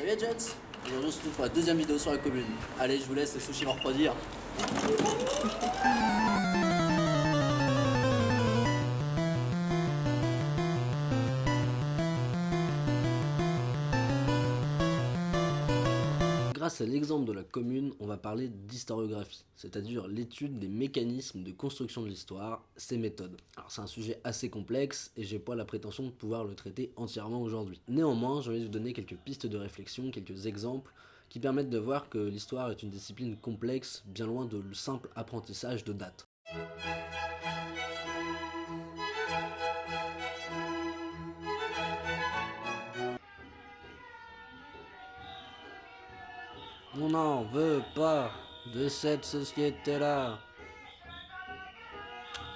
Salut les Jets. Aujourd'hui on se retrouve pour la deuxième vidéo sur la commune. Allez, je vous laisse, les sushis vont refroidir. Grâce à l'exemple de la commune, on va parler d'historiographie, c'est-à-dire l'étude des mécanismes de construction de l'histoire, ses méthodes. Alors c'est un sujet assez complexe et j'ai pas la prétention de pouvoir le traiter entièrement aujourd'hui. Néanmoins, j'ai envie de vous donner quelques pistes de réflexion, quelques exemples qui permettent de voir que l'histoire est une discipline complexe, bien loin de le simple apprentissage de dates. On n'en veut pas de cette société-là.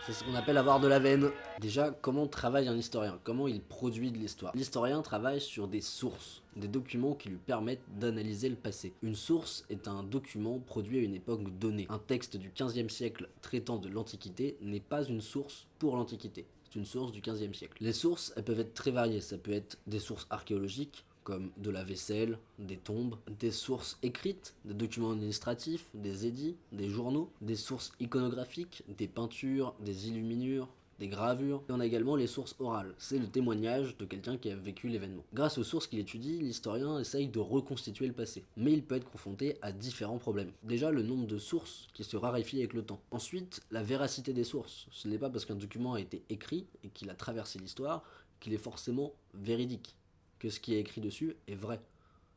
C'est ce qu'on appelle avoir de la veine. Déjà, comment travaille un historien? Comment il produit de l'histoire? L'historien travaille sur des sources, des documents qui lui permettent d'analyser le passé. Une source est un document produit à une époque donnée. Un texte du XVe siècle traitant de l'Antiquité n'est pas une source pour l'Antiquité. C'est une source du XVe siècle. Les sources, elles peuvent être très variées. Ça peut être des sources archéologiques, comme de la vaisselle, des tombes, des sources écrites, des documents administratifs, des édits, des journaux, des sources iconographiques, des peintures, des illuminures, des gravures. Et on a également les sources orales, c'est le témoignage de quelqu'un qui a vécu l'événement. Grâce aux sources qu'il étudie, l'historien essaye de reconstituer le passé, mais il peut être confronté à différents problèmes. Déjà, le nombre de sources qui se raréfie avec le temps. Ensuite, la véracité des sources. Ce n'est pas parce qu'un document a été écrit et qu'il a traversé l'histoire qu'il est forcément véridique, que ce qui est écrit dessus est vrai.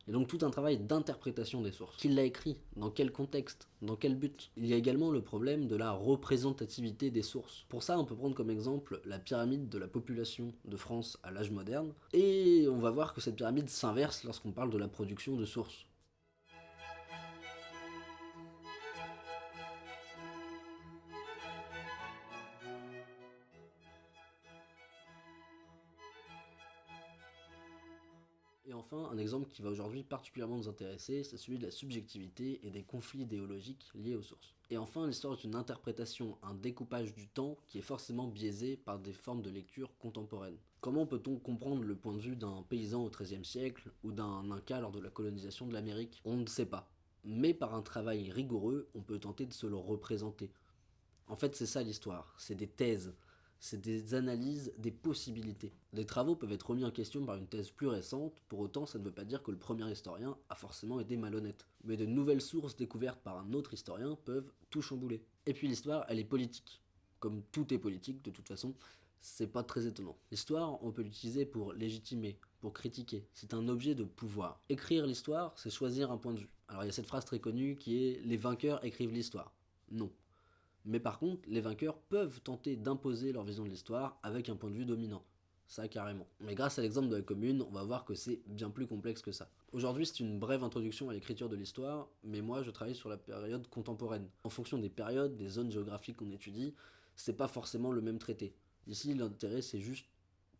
Et donc tout un travail d'interprétation des sources. Qui l'a écrit? Dans quel contexte? Dans quel but? Il y a également le problème de la représentativité des sources. Pour ça, on peut prendre comme exemple la pyramide de la population de France à l'âge moderne, et on va voir que cette pyramide s'inverse lorsqu'on parle de la production de sources. Et enfin, un exemple qui va aujourd'hui particulièrement nous intéresser, c'est celui de la subjectivité et des conflits idéologiques liés aux sources. Et enfin, l'histoire est une interprétation, un découpage du temps qui est forcément biaisé par des formes de lecture contemporaines. Comment peut-on comprendre le point de vue d'un paysan au XIIIe siècle ou d'un Inca lors de la colonisation de l'Amérique? On ne sait pas. Mais par un travail rigoureux, on peut tenter de se le représenter. En fait, c'est ça l'histoire, c'est des thèses, c'est des analyses des possibilités. Les travaux peuvent être remis en question par une thèse plus récente, pour autant ça ne veut pas dire que le premier historien a forcément été malhonnête. Mais de nouvelles sources découvertes par un autre historien peuvent tout chambouler. Et puis l'histoire, elle est politique. Comme tout est politique, de toute façon, c'est pas très étonnant. L'histoire, on peut l'utiliser pour légitimer, pour critiquer. C'est un objet de pouvoir. Écrire l'histoire, c'est choisir un point de vue. Alors il y a cette phrase très connue qui est « les vainqueurs écrivent l'histoire ». Non. Mais par contre, les vainqueurs peuvent tenter d'imposer leur vision de l'histoire avec un point de vue dominant. Ça carrément. Mais grâce à l'exemple de la commune, on va voir que c'est bien plus complexe que ça. Aujourd'hui, c'est une brève introduction à l'écriture de l'histoire, mais moi je travaille sur la période contemporaine. En fonction des périodes, des zones géographiques qu'on étudie, c'est pas forcément le même traité. Ici, l'intérêt c'est juste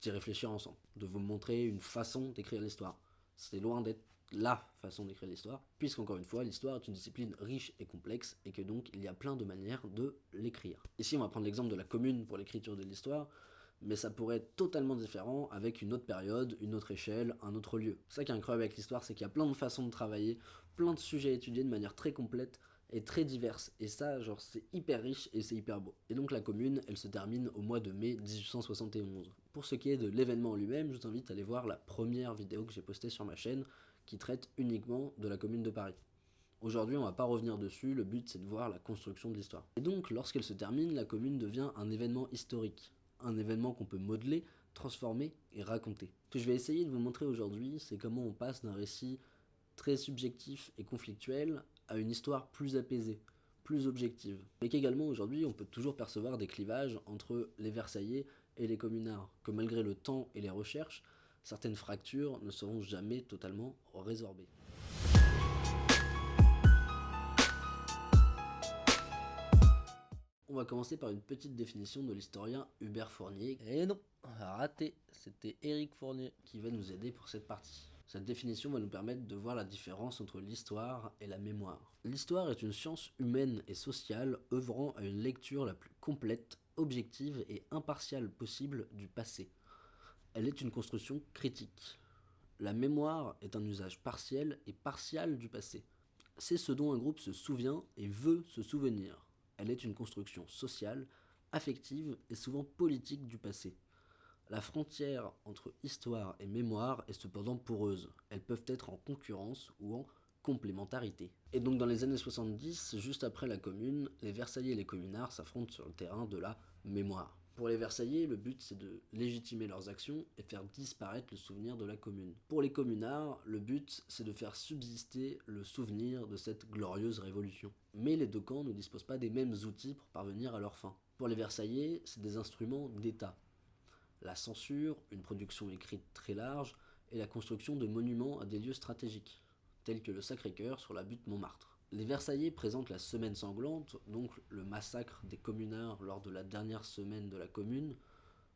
d'y réfléchir ensemble, de vous montrer une façon d'écrire l'histoire. C'est loin d'être la façon d'écrire l'histoire, puisqu'encore une fois, l'histoire est une discipline riche et complexe, et que donc il y a plein de manières de l'écrire. Ici, on va prendre l'exemple de la commune pour l'écriture de l'histoire, mais ça pourrait être totalement différent avec une autre période, une autre échelle, un autre lieu. Ça qui est incroyable avec l'histoire, c'est qu'il y a plein de façons de travailler, plein de sujets à étudier de manière très complète et très diverse, et ça, genre, c'est hyper riche et c'est hyper beau. Et donc la commune, elle se termine au mois de mai 1871. Pour ce qui est de l'événement en lui-même, je vous invite à aller voir la première vidéo que j'ai postée sur ma chaîne, qui traite uniquement de la commune de Paris. Aujourd'hui, on va pas revenir dessus, le but c'est de voir la construction de l'histoire. Et donc, lorsqu'elle se termine, la commune devient un événement historique, un événement qu'on peut modeler, transformer et raconter. Ce que je vais essayer de vous montrer aujourd'hui, c'est comment on passe d'un récit très subjectif et conflictuel à une histoire plus apaisée, plus objective. Mais qu'également aujourd'hui, on peut toujours percevoir des clivages entre les Versaillais et les communards, que malgré le temps et les recherches, certaines fractures ne seront jamais totalement résorbées. On va commencer par une petite définition de l'historien Hubert Fournier. Et non, raté, c'était Éric Fournier qui va nous aider pour cette partie. Cette définition va nous permettre de voir la différence entre l'histoire et la mémoire. L'histoire est une science humaine et sociale œuvrant à une lecture la plus complète, objective et impartiale possible du passé. Elle est une construction critique. La mémoire est un usage partiel et partial du passé. C'est ce dont un groupe se souvient et veut se souvenir. Elle est une construction sociale, affective et souvent politique du passé. La frontière entre histoire et mémoire est cependant poreuse. Elles peuvent être en concurrence ou en complémentarité. Et donc dans les années 70, juste après la Commune, les Versaillais et les communards s'affrontent sur le terrain de la mémoire. Pour les Versaillais, le but c'est de légitimer leurs actions et faire disparaître le souvenir de la Commune. Pour les communards, le but c'est de faire subsister le souvenir de cette glorieuse révolution. Mais les deux camps ne disposent pas des mêmes outils pour parvenir à leur fin. Pour les Versaillais, c'est des instruments d'État. La censure, une production écrite très large, et la construction de monuments à des lieux stratégiques, tels que le Sacré-Cœur sur la butte Montmartre. Les Versaillais présentent la semaine sanglante, donc le massacre des communards lors de la dernière semaine de la Commune,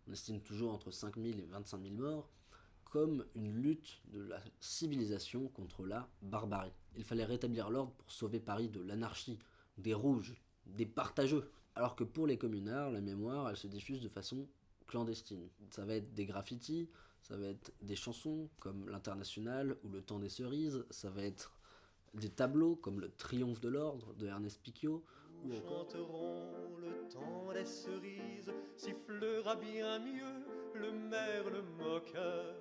on estime toujours entre 5 000 et 25 000 morts, comme une lutte de la civilisation contre la barbarie. Il fallait rétablir l'ordre pour sauver Paris de l'anarchie, des rouges, des partageux. Alors que pour les communards, la mémoire, elle se diffuse de façon clandestine. Ça va être des graffitis, ça va être des chansons comme l'Internationale ou le Temps des cerises, ça va être des tableaux comme le Triomphe de l'ordre de Ernest Picciot. Nous chanterons le temps des cerises, sifflera bien mieux le merle moqueur.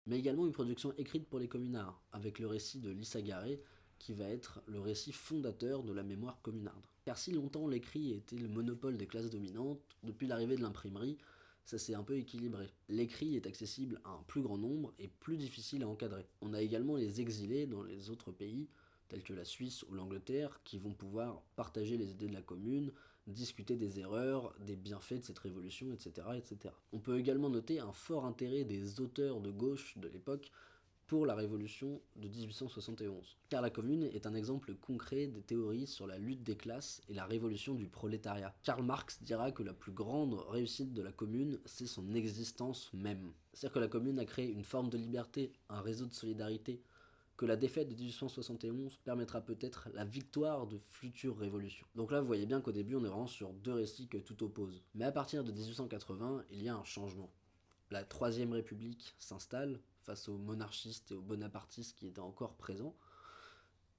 Mais également une production écrite pour les communards, avec le récit de Lissa Garé, qui va être le récit fondateur de la mémoire communarde. Car si longtemps l'écrit était le monopole des classes dominantes, depuis l'arrivée de l'imprimerie, ça s'est un peu équilibré. L'écrit est accessible à un plus grand nombre et plus difficile à encadrer. On a également les exilés dans les autres pays, tels que la Suisse ou l'Angleterre, qui vont pouvoir partager les idées de la commune, discuter des erreurs, des bienfaits de cette révolution, etc., etc. On peut également noter un fort intérêt des auteurs de gauche de l'époque pour la révolution de 1871. Car la Commune est un exemple concret des théories sur la lutte des classes et la révolution du prolétariat. Karl Marx dira que la plus grande réussite de la Commune, c'est son existence même. C'est-à-dire que la Commune a créé une forme de liberté, un réseau de solidarité, que la défaite de 1871 permettra peut-être la victoire de futures révolutions. Donc là, vous voyez bien qu'au début, on est vraiment sur deux récits que tout oppose. Mais à partir de 1880, il y a un changement. La Troisième République s'installe face aux monarchistes et aux bonapartistes qui étaient encore présents,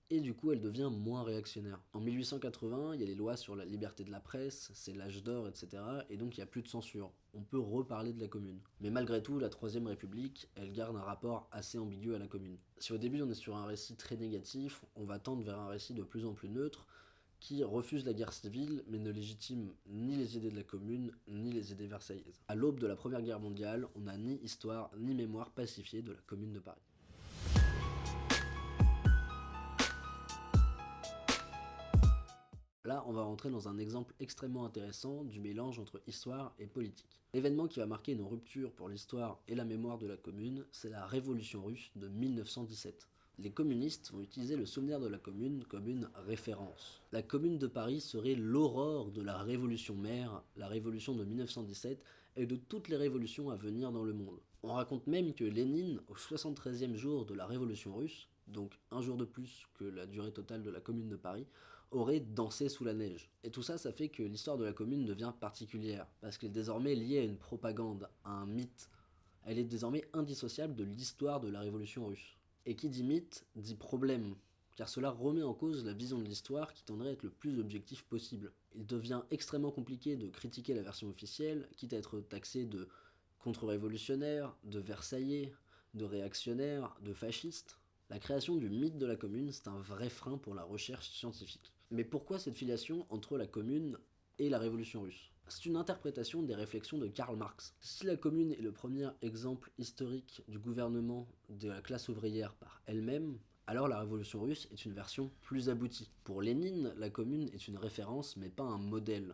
et du coup elle devient moins réactionnaire. En 1880, il y a les lois sur la liberté de la presse, c'est l'âge d'or, etc. Et donc il n'y a plus de censure. On peut reparler de la Commune. Mais malgré tout, la Troisième République, elle garde un rapport assez ambigu à la Commune. Si au début on est sur un récit très négatif, on va tendre vers un récit de plus en plus neutre, qui refuse la guerre civile, mais ne légitime ni les idées de la Commune, ni les idées versaillaises. À l'aube de la Première Guerre mondiale, on n'a ni histoire, ni mémoire pacifiée de la Commune de Paris. Là, on va rentrer dans un exemple extrêmement intéressant du mélange entre histoire et politique. L'événement qui va marquer une rupture pour l'histoire et la mémoire de la Commune, c'est la Révolution russe de 1917. Les communistes vont utiliser le souvenir de la Commune comme une référence. La Commune de Paris serait l'aurore de la Révolution mère, la Révolution de 1917, et de toutes les révolutions à venir dans le monde. On raconte même que Lénine, au 73e jour de la Révolution russe, donc un jour de plus que la durée totale de la Commune de Paris, aurait dansé sous la neige. Et tout ça, ça fait que l'histoire de la Commune devient particulière, parce qu'elle est désormais liée à une propagande, à un mythe. Elle est désormais indissociable de l'histoire de la Révolution russe. Et qui dit mythe, dit problème, car cela remet en cause la vision de l'histoire qui tendrait à être le plus objectif possible. Il devient extrêmement compliqué de critiquer la version officielle, quitte à être taxé de contre-révolutionnaire, de versaillais, de réactionnaire, de fasciste. La création du mythe de la Commune, c'est un vrai frein pour la recherche scientifique. Mais pourquoi cette filiation entre la Commune et la Révolution russe ? C'est une interprétation des réflexions de Karl Marx. Si la Commune est le premier exemple historique du gouvernement de la classe ouvrière par elle-même, alors la Révolution russe est une version plus aboutie. Pour Lénine, la Commune est une référence mais pas un modèle.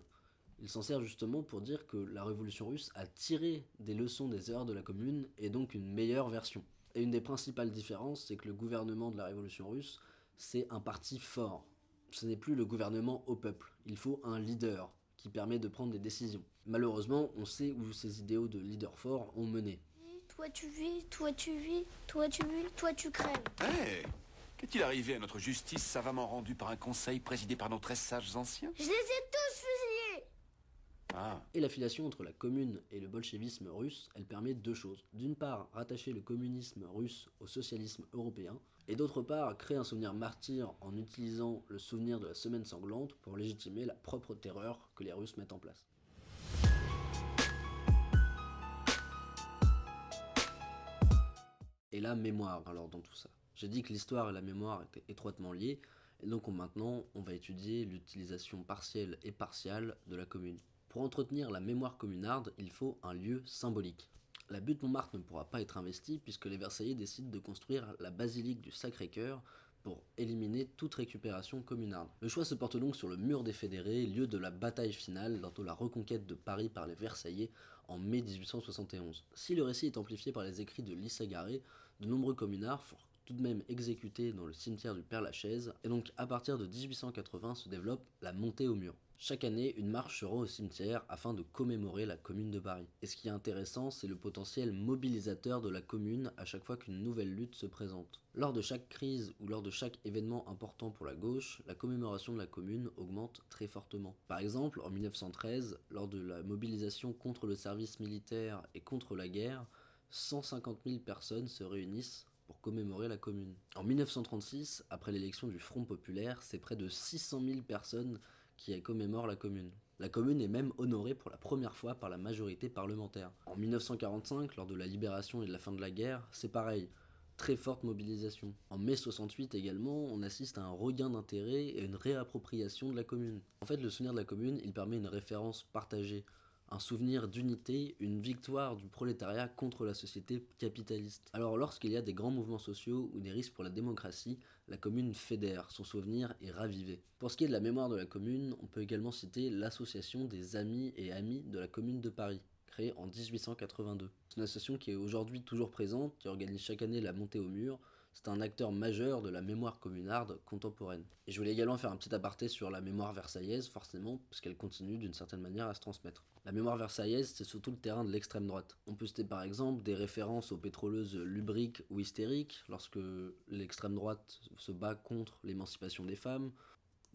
Il s'en sert justement pour dire que la Révolution russe a tiré des leçons des erreurs de la Commune et donc une meilleure version. Et une des principales différences, c'est que le gouvernement de la Révolution russe, c'est un parti fort. Ce n'est plus le gouvernement au peuple, il faut un leader qui permet de prendre des décisions. Malheureusement, on sait où ces idéaux de leader fort ont mené. Toi tu vis, toi tu vis, toi tu vis, toi tu crèves. Hé, qu'est-il arrivé à notre justice savamment rendue par un conseil présidé par nos très sages anciens? Je les ai tous fusillés. Ah, Et l'affiliation entre la commune et le bolchevisme russe, elle permet deux choses. D'une part, rattacher le communisme russe au socialisme européen, et d'autre part, créer un souvenir martyr en utilisant le souvenir de la semaine sanglante pour légitimer la propre terreur que les Russes mettent en place. Et la mémoire, alors dans tout ça. J'ai dit que l'histoire et la mémoire étaient étroitement liées, et donc maintenant on va étudier l'utilisation partielle et partiale de la commune. Pour entretenir la mémoire communarde, il faut un lieu symbolique. La butte Montmartre ne pourra pas être investie puisque les Versaillais décident de construire la basilique du Sacré-Cœur pour éliminer toute récupération communarde. Le choix se porte donc sur le mur des Fédérés, lieu de la bataille finale lors de la reconquête de Paris par les Versaillais en mai 1871. Si le récit est amplifié par les écrits de Lissa Garé, de nombreux communards furent tout de même exécutés dans le cimetière du Père-Lachaise, et donc à partir de 1880 se développe la montée au mur. Chaque année, une marche se rend au cimetière afin de commémorer la Commune de Paris. Et ce qui est intéressant, c'est le potentiel mobilisateur de la Commune à chaque fois qu'une nouvelle lutte se présente. Lors de chaque crise ou lors de chaque événement important pour la gauche, la commémoration de la Commune augmente très fortement. Par exemple, en 1913, lors de la mobilisation contre le service militaire et contre la guerre, 150 000 personnes se réunissent pour commémorer la Commune. En 1936, après l'élection du Front Populaire, c'est près de 600 000 personnes qui commémorent la Commune. La Commune est même honorée pour la première fois par la majorité parlementaire. En 1945, lors de la libération et de la fin de la guerre, c'est pareil. Très forte mobilisation. En mai 68 également, on assiste à un regain d'intérêt et une réappropriation de la Commune. En fait, le souvenir de la Commune, il permet une référence partagée, un souvenir d'unité, une victoire du prolétariat contre la société capitaliste. Alors lorsqu'il y a des grands mouvements sociaux ou des risques pour la démocratie, la Commune fédère, son souvenir est ravivé. Pour ce qui est de la mémoire de la Commune, on peut également citer l'association des amis et amies de la Commune de Paris, créée en 1882. C'est une association qui est aujourd'hui toujours présente, qui organise chaque année la montée au mur. C'est un acteur majeur de la mémoire communarde contemporaine. Et je voulais également faire un petit aparté sur la mémoire versaillaise, forcément, parce qu'elle continue d'une certaine manière à se transmettre. La mémoire versaillaise, c'est surtout le terrain de l'extrême droite. On peut citer par exemple des références aux pétroleuses lubriques ou hystériques, lorsque l'extrême droite se bat contre l'émancipation des femmes,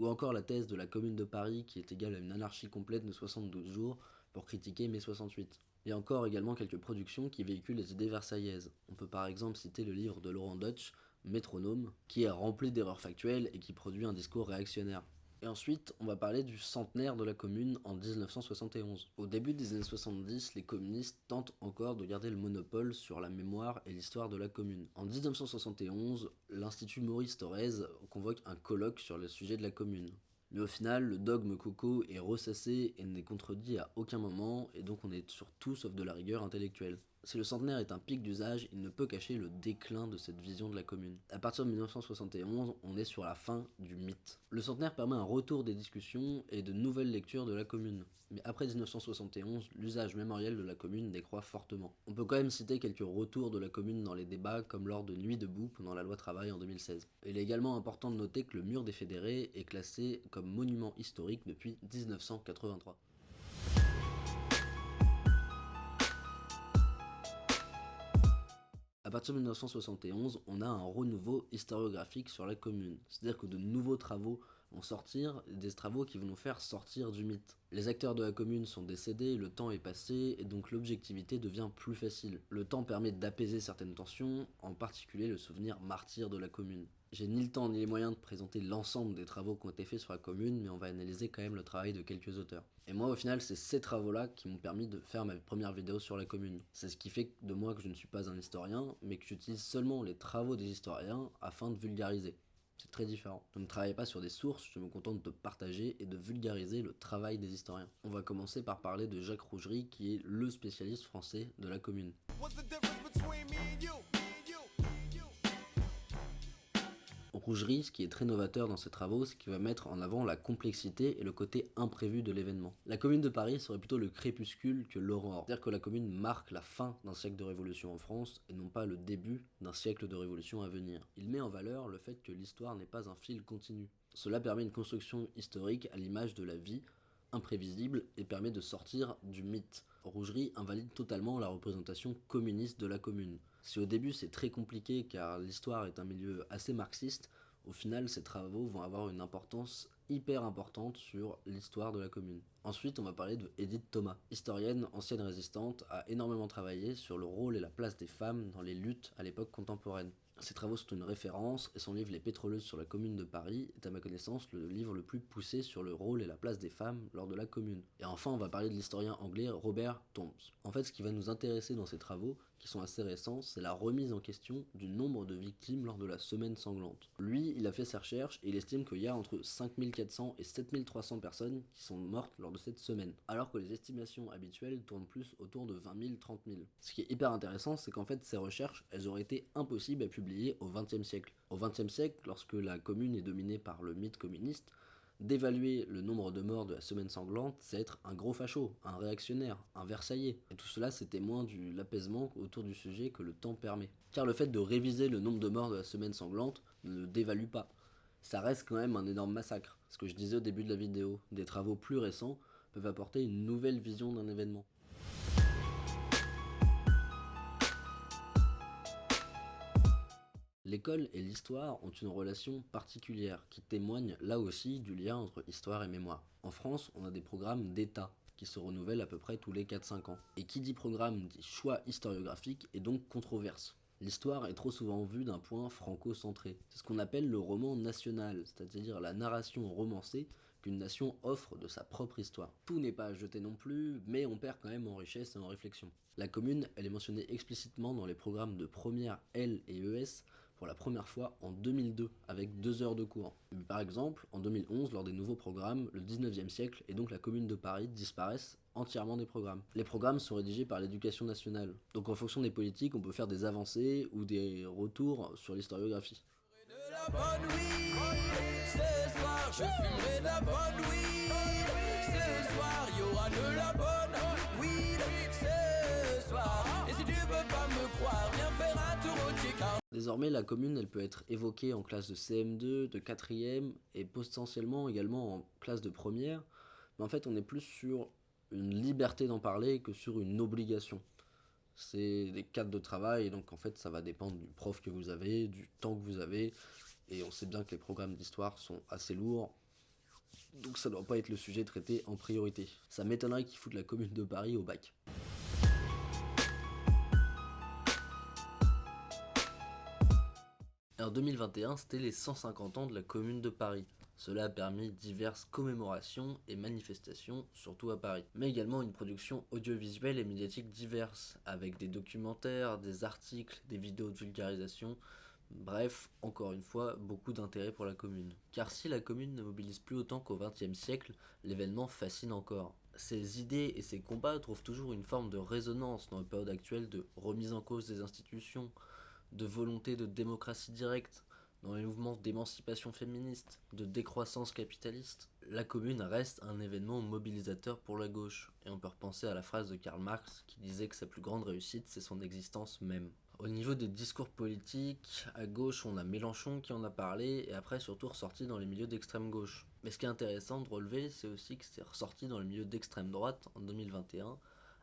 ou encore la thèse de la Commune de Paris qui est égale à une anarchie complète de 72 jours pour critiquer mai 68. Et encore également quelques productions qui véhiculent les idées versaillaises. On peut par exemple citer le livre de Laurent Deutsch, Métronome, qui est rempli d'erreurs factuelles et qui produit un discours réactionnaire. Et ensuite, on va parler du centenaire de la Commune en 1971. Au début des années 70, les communistes tentent encore de garder le monopole sur la mémoire et l'histoire de la Commune. En 1971, l'Institut Maurice Thorez convoque un colloque sur le sujet de la Commune. Mais au final, le dogme Coco est ressassé et n'est contredit à aucun moment, et donc on est sur tout sauf de la rigueur intellectuelle. Si le centenaire est un pic d'usage, il ne peut cacher le déclin de cette vision de la Commune. À partir de 1971, on est sur la fin du mythe. Le centenaire permet un retour des discussions et de nouvelles lectures de la Commune. Mais après 1971, l'usage mémoriel de la Commune décroît fortement. On peut quand même citer quelques retours de la Commune dans les débats, comme lors de Nuit debout pendant la loi travail en 2016. Il est également important de noter que le mur des Fédérés est classé comme monument historique depuis 1983. À partir de 1971, on a un renouveau historiographique sur la Commune. C'est-à-dire que de nouveaux travaux vont sortir, des travaux qui vont nous faire sortir du mythe. Les acteurs de la Commune sont décédés, le temps est passé, et donc l'objectivité devient plus facile. Le temps permet d'apaiser certaines tensions, en particulier le souvenir martyr de la Commune. J'ai ni le temps ni les moyens de présenter l'ensemble des travaux qui ont été faits sur la Commune, mais on va analyser quand même le travail de quelques auteurs. Et moi, au final, c'est ces travaux-là qui m'ont permis de faire ma première vidéo sur la Commune. C'est ce qui fait de moi que je ne suis pas un historien, mais que j'utilise seulement les travaux des historiens afin de vulgariser. C'est très différent. Je ne travaille pas sur des sources, je me contente de partager et de vulgariser le travail des historiens. On va commencer par parler de Jacques Rougerie, qui est le spécialiste français de la Commune. Rougerie, ce qui est très novateur dans ses travaux, c'est qu'il va mettre en avant la complexité et le côté imprévu de l'événement. La Commune de Paris serait plutôt le crépuscule que l'aurore. C'est-à-dire que la Commune marque la fin d'un siècle de révolution en France et non pas le début d'un siècle de révolution à venir. Il met en valeur le fait que l'histoire n'est pas un fil continu. Cela permet une construction historique à l'image de la vie, imprévisible, et permet de sortir du mythe. Rougerie invalide totalement la représentation communiste de la Commune. Si au début c'est très compliqué car l'histoire est un milieu assez marxiste, au final ces travaux vont avoir une importance hyper importante sur l'histoire de la commune. Ensuite, on va parler de Edith Thomas. Historienne, ancienne résistante, a énormément travaillé sur le rôle et la place des femmes dans les luttes à l'époque contemporaine. Ses travaux sont une référence et son livre Les pétroleuses sur la commune de Paris est à ma connaissance le livre le plus poussé sur le rôle et la place des femmes lors de la commune. Et enfin on va parler de l'historien anglais Robert Tombs. En fait ce qui va nous intéresser dans ces travaux, qui sont assez récents, c'est la remise en question du nombre de victimes lors de la semaine sanglante. Lui, il a fait ses recherches et il estime qu'il y a entre 5400 et 7300 personnes qui sont mortes lors de cette semaine, alors que les estimations habituelles tournent plus autour de 20 000, 30 000. Ce qui est hyper intéressant, c'est qu'en fait ces recherches, elles auraient été impossibles à publier au XXe siècle. Au XXe siècle, lorsque la commune est dominée par le mythe communiste, d'évaluer le nombre de morts de la semaine sanglante, c'est être un gros facho, un réactionnaire, un versaillais. Et tout cela, c'est témoin de l'apaisement autour du sujet que le temps permet. Car le fait de réviser le nombre de morts de la semaine sanglante ne le dévalue pas. Ça reste quand même un énorme massacre. Ce que je disais au début de la vidéo, des travaux plus récents peuvent apporter une nouvelle vision d'un événement. L'école et l'histoire ont une relation particulière qui témoigne là aussi du lien entre histoire et mémoire. En France, on a des programmes d'État qui se renouvellent à peu près tous les 4-5 ans. Et qui dit programme dit choix historiographique et donc controverse. L'histoire est trop souvent vue d'un point franco-centré. C'est ce qu'on appelle le roman national, c'est-à-dire la narration romancée qu'une nation offre de sa propre histoire. Tout n'est pas à jeter non plus, mais on perd quand même en richesse et en réflexion. La commune, elle est mentionnée explicitement dans les programmes de première L et ES pour la première fois en 2002, avec 2 heures de cours. Mais par exemple, en 2011, lors des nouveaux programmes, le 19e siècle et donc la commune de Paris disparaissent entièrement des programmes. Les programmes sont rédigés par l'éducation nationale, donc en fonction des politiques, on peut faire des avancées ou des retours sur l'historiographie. De la bonne weed, ce soir je fumerai de la bonne weed. Ce soir il y aura de la bonne weed. Ce soir, et si tu veux pas me croire, viens faire un tour au Ticard. Désormais, la commune, elle peut être évoquée en classe de CM2, de 4e et potentiellement également en classe de première. Mais en fait, on est plus sur une liberté d'en parler que sur une obligation. C'est des cadres de travail et donc en fait ça va dépendre du prof que vous avez, du temps que vous avez, et on sait bien que les programmes d'histoire sont assez lourds, donc ça doit pas être le sujet traité en priorité. Ça m'étonnerait qu'ils foutent la commune de Paris au bac. En 2021, c'était les 150 ans de la commune de Paris. Cela a permis diverses commémorations et manifestations, surtout à Paris. Mais également une production audiovisuelle et médiatique diverse, avec des documentaires, des articles, des vidéos de vulgarisation. Bref, encore une fois, beaucoup d'intérêt pour la commune. Car si la commune ne mobilise plus autant qu'au XXe siècle, l'événement fascine encore. Ces idées et ces combats trouvent toujours une forme de résonance dans la période actuelle de remise en cause des institutions, de volonté de démocratie directe, dans les mouvements d'émancipation féministe, de décroissance capitaliste. La commune reste un événement mobilisateur pour la gauche, et on peut repenser à la phrase de Karl Marx qui disait que sa plus grande réussite c'est son existence même. Au niveau des discours politiques, à gauche on a Mélenchon qui en a parlé, et après surtout ressorti dans les milieux d'extrême gauche. Mais ce qui est intéressant de relever, c'est aussi que c'est ressorti dans les milieux d'extrême droite en 2021,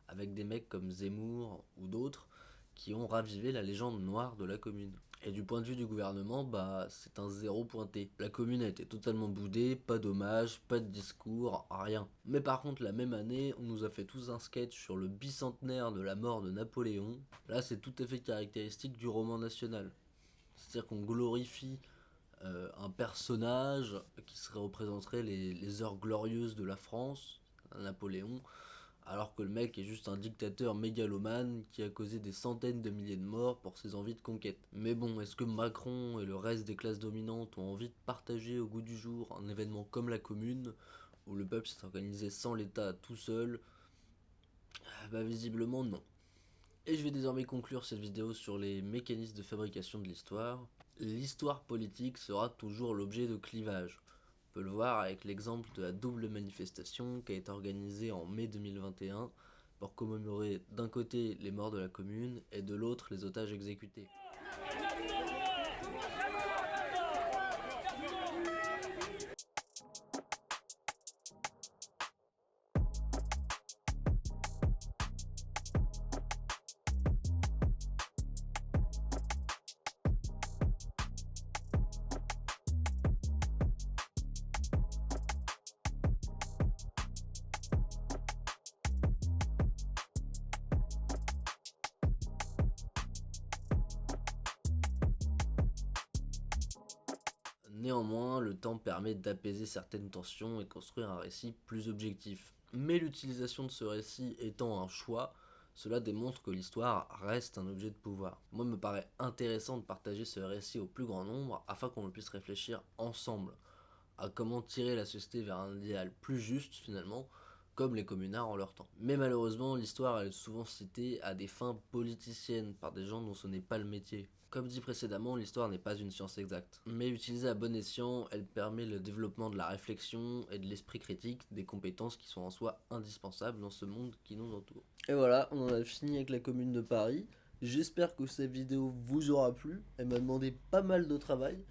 avec des mecs comme Zemmour ou d'autres, qui ont ravivé la légende noire de la commune. Et du point de vue du gouvernement, c'est un zéro pointé. La commune a été totalement boudée, pas d'hommage, pas de discours, rien. Mais par contre, la même année, on nous a fait tous un sketch sur le bicentenaire de la mort de Napoléon. Là, c'est tout à fait caractéristique du roman national. C'est-à-dire qu'on glorifie un personnage qui représenterait les heures glorieuses de la France, Napoléon, alors que le mec est juste un dictateur mégalomane qui a causé des centaines de milliers de morts pour ses envies de conquête. Mais bon, est-ce que Macron et le reste des classes dominantes ont envie de partager au goût du jour un événement comme la commune, où le peuple s'est organisé sans l'État tout seul? Visiblement non. Et je vais désormais conclure cette vidéo sur les mécanismes de fabrication de l'histoire. L'histoire politique sera toujours l'objet de clivages. On peut le voir avec l'exemple de la double manifestation qui a été organisée en mai 2021 pour commémorer d'un côté les morts de la commune et de l'autre les otages exécutés. Néanmoins, le temps permet d'apaiser certaines tensions et construire un récit plus objectif. Mais l'utilisation de ce récit étant un choix, cela démontre que l'histoire reste un objet de pouvoir. Moi, il me paraît intéressant de partager ce récit au plus grand nombre afin qu'on puisse réfléchir ensemble à comment tirer la société vers un idéal plus juste finalement, comme les communards en leur temps. Mais malheureusement, l'histoire elle est souvent citée à des fins politiciennes par des gens dont ce n'est pas le métier. Comme dit précédemment, l'histoire n'est pas une science exacte, mais utilisée à bon escient, elle permet le développement de la réflexion et de l'esprit critique, des compétences qui sont en soi indispensables dans ce monde qui nous entoure. Et voilà, on en a fini avec la Commune de Paris. J'espère que cette vidéo vous aura plu, elle m'a demandé pas mal de travail,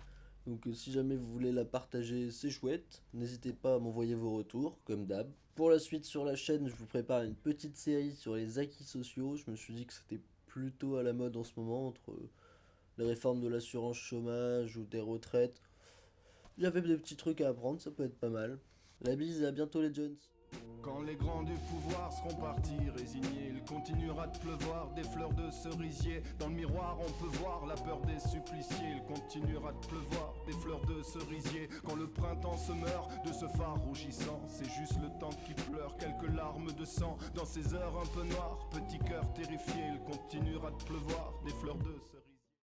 donc si jamais vous voulez la partager, c'est chouette. N'hésitez pas à m'envoyer vos retours, comme d'hab. Pour la suite sur la chaîne, je vous prépare une petite série sur les acquis sociaux. Je me suis dit que c'était plutôt à la mode en ce moment, entre les réformes de l'assurance chômage ou des retraites. J'avais des petits trucs à apprendre, ça peut être pas mal. La bise, à bientôt les Jones. Quand les grands du pouvoir seront partis résignés, il continuera de pleuvoir des fleurs de cerisier. Dans le miroir on peut voir la peur des suppliciés. Il continuera de pleuvoir des fleurs de cerisier. Quand le printemps se meurt de ce phare rougissant, c'est juste le temps qui pleure quelques larmes de sang. Dans ces heures un peu noires, petit cœur terrifié, il continuera de pleuvoir des fleurs de cerisier.